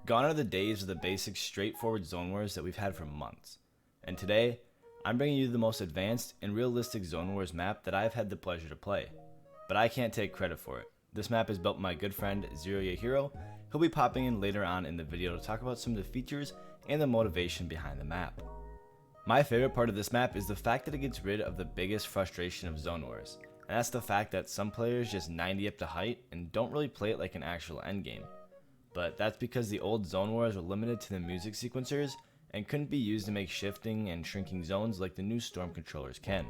Gone are the days of the basic straightforward zone wars that we've had for months. And today, I'm bringing you the most advanced and realistic zone wars map that I've had the pleasure to play. But I can't take credit for it. This map is built by my good friend Zero Yahiro. He'll be popping in later on in the video to talk about some of the features and the motivation behind the map. My favorite part of this map is the fact that it gets rid of the biggest frustration of zone wars, and that's the fact that some players just 90 up to height and don't really play it like an actual endgame. But that's because the old zone wars were limited to the music sequencers and couldn't be used to make shifting and shrinking zones like the new Storm controllers can.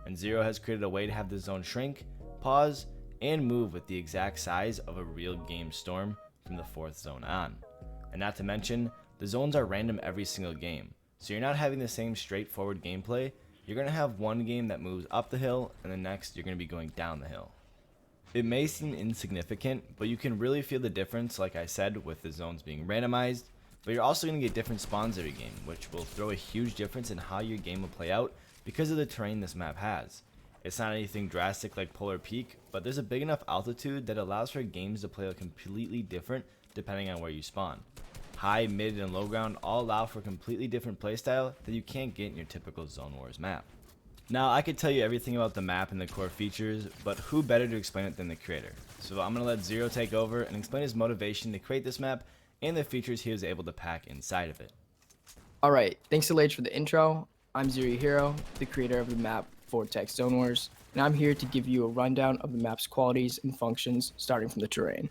And Zero has created a way to have the zone shrink, pause, and move with the exact size of a real game Storm from the 4th zone on. And not to mention, the zones are random every single game, so you're not having the same straightforward gameplay. You're going to have one game that moves up the hill, and the next you're going to be going down the hill. It may seem insignificant, but you can really feel the difference, like I said, with the zones being randomized, but you're also going to get different spawns every game, which will throw a huge difference in how your game will play out because of the terrain this map has. It's not anything drastic like Polar Peak, but there's a big enough altitude that allows for games to play out completely different depending on where you spawn. High, mid, and low ground all allow for a completely different playstyle that you can't get in your typical Zone Wars map. Now, I could tell you everything about the map and the core features, but who better to explain it than the creator? So I'm going to let Zero take over and explain his motivation to create this map and the features he was able to pack inside of it. Alright, thanks to Lage for the intro. I'm Zero Hero, the creator of the map Vortex Zone Wars, and I'm here to give you a rundown of the map's qualities and functions starting from the terrain.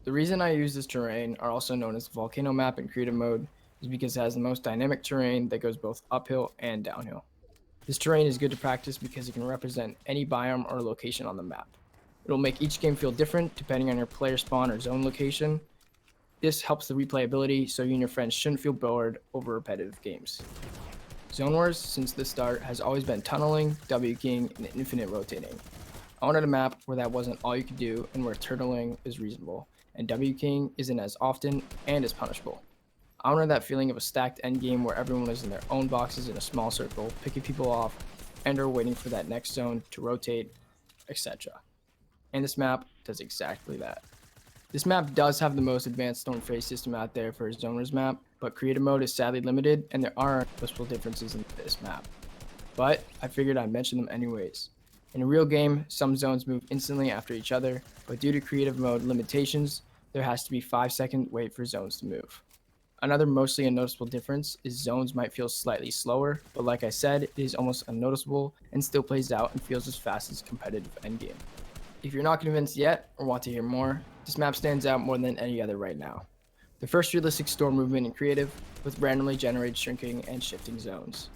The reason I use this terrain, are also known as the Volcano map in creative mode, is because it has the most dynamic terrain that goes both uphill and downhill. This terrain is good to practice because it can represent any biome or location on the map. It will make each game feel different depending on your player spawn or zone location. This helps the replayability so you and your friends shouldn't feel bored over repetitive games. Zone Wars, since the start, has always been tunneling, W keying, and infinite rotating. I wanted a map where that wasn't all you could do and where turtling is reasonable, and W keying isn't as often and as punishable. I wanted that feeling of a stacked endgame where everyone is in their own boxes in a small circle, picking people off, and are waiting for that next zone to rotate, etc. And this map does exactly that. This map does have the most advanced storm phase system out there for a zoners map, but creative mode is sadly limited and there are noticeable differences in this map. But I figured I'd mention them anyways. In a real game, some zones move instantly after each other, but due to creative mode limitations, there has to be 5-second wait for zones to move. Another mostly unnoticeable difference is zones might feel slightly slower, but like I said, it is almost unnoticeable and still plays out and feels as fast as competitive endgame. If you're not convinced yet or want to hear more, this map stands out more than any other right now. The first realistic storm movement in creative, with randomly generated shrinking and shifting zones.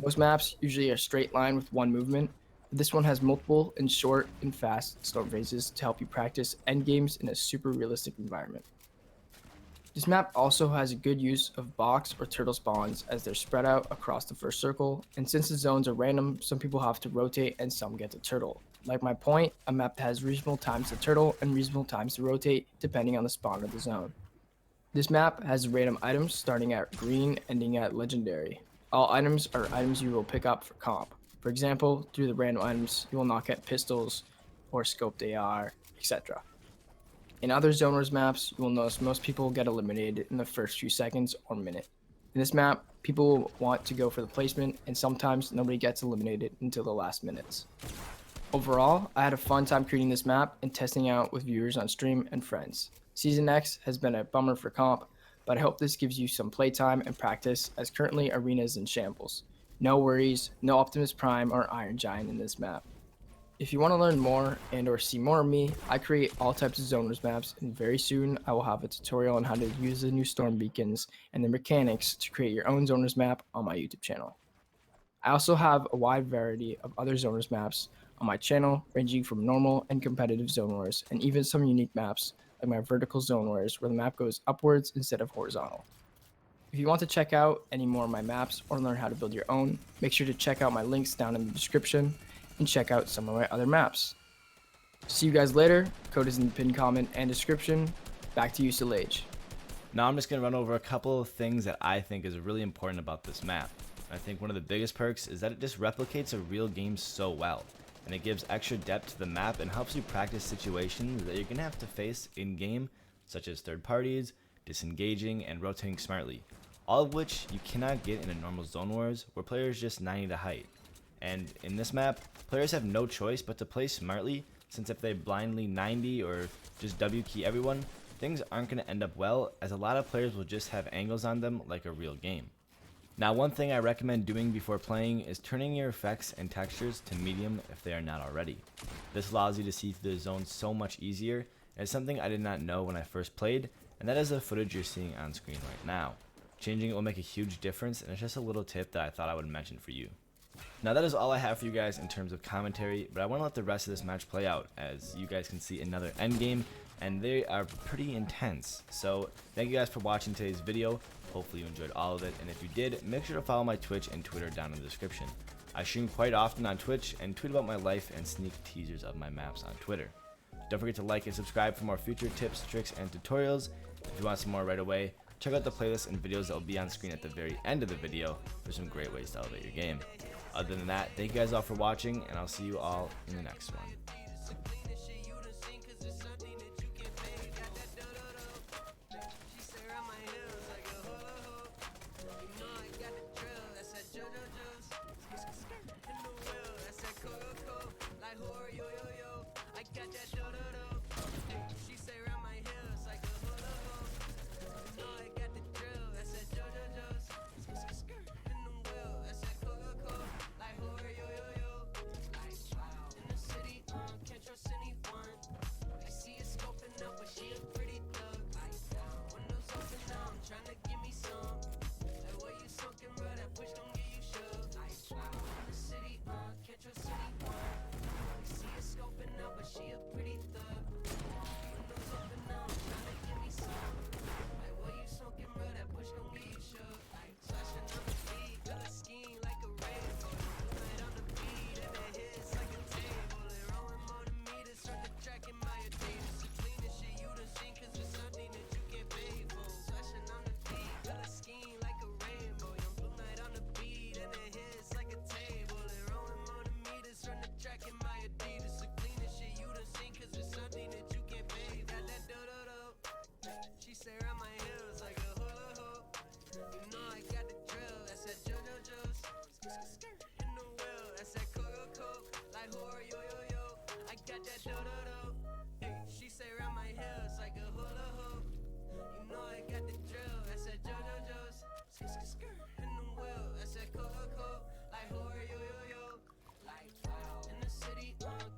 Most maps usually are a straight line with one movement, but this one has multiple and short and fast storm phases to help you practice endgames in a super realistic environment. This map also has a good use of box or turtle spawns as they're spread out across the first circle, and since the zones are random, some people have to rotate and some get to turtle. Like my point, a map that has reasonable times to turtle and reasonable times to rotate depending on the spawn of the zone. This map has random items starting at green, ending at legendary. All items are items you will pick up for comp. For example, through the random items, you will not get pistols or scoped AR, etc. In other zoners maps, you will notice most people get eliminated in the first few seconds or minute. In this map, people will want to go for the placement, and sometimes nobody gets eliminated until the last minutes. Overall, I had a fun time creating this map and testing out with viewers on stream and friends. Season X has been a bummer for comp, but I hope this gives you some playtime and practice as currently Arena is in shambles. No worries, no Optimus Prime or Iron Giant in this map. If you want to learn more and or see more of me, I create all types of zoners maps, and very soon I will have a tutorial on how to use the new storm beacons and the mechanics to create your own zoners map on my YouTube channel. I also have a wide variety of other zoners maps on my channel, ranging from normal and competitive zone wars, and even some unique maps like my vertical zone wars where the map goes upwards instead of horizontal. If you want to check out any more of my maps or learn how to build your own, make sure to check out my links down in the description and check out some of my other maps. See you guys later. Code is in the pinned comment and description. Back to you, Lage. Now I'm just going to run over a couple of things that I think is really important about this map. I think one of the biggest perks is that it just replicates a real game so well, and it gives extra depth to the map and helps you practice situations that you're going to have to face in-game, such as third parties, disengaging, and rotating smartly, all of which you cannot get in a normal Zone Wars where players just 90 to height. And in this map, players have no choice but to play smartly, since if they blindly 90 or just W key everyone, things aren't going to end up well, as a lot of players will just have angles on them like a real game. Now, one thing I recommend doing before playing is turning your effects and textures to medium if they are not already. This allows you to see through the zone so much easier, and it's something I did not know when I first played, and that is the footage you're seeing on screen right now. Changing it will make a huge difference, and it's just a little tip that I thought I would mention for you. Now that is all I have for you guys in terms of commentary, but I want to let the rest of this match play out, as you guys can see another endgame, and they are pretty intense. So thank you guys for watching today's video. Hopefully you enjoyed all of it, and if you did, make sure to follow my Twitch and Twitter down in the description. I stream quite often on Twitch and tweet about my life and sneak teasers of my maps on Twitter. Don't forget to like and subscribe for more future tips, tricks, and tutorials. If you want some more right away, check out the playlist and videos that will be on screen at the very end of the video for some great ways to elevate your game. Other than that, thank you guys all for watching, and I'll see you all in the next one.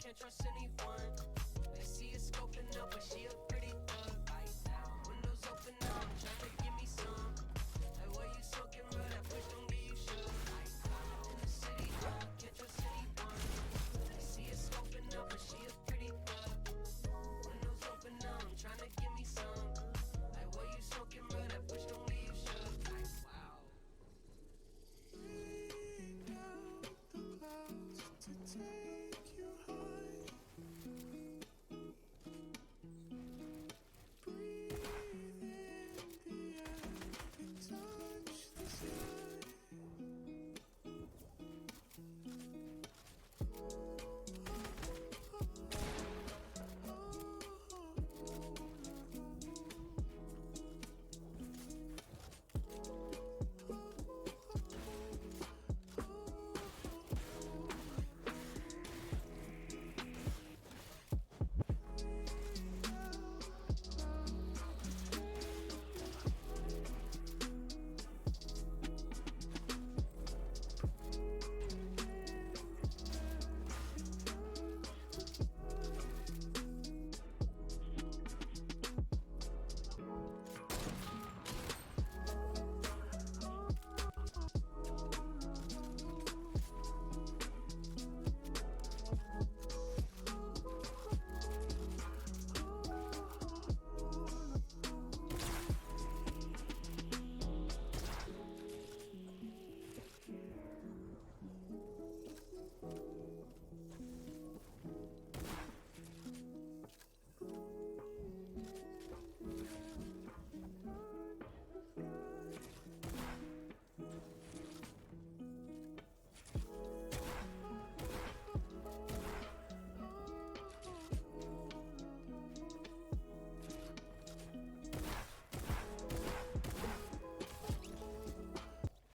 Can't trust anyone. They see us scoping up, but she a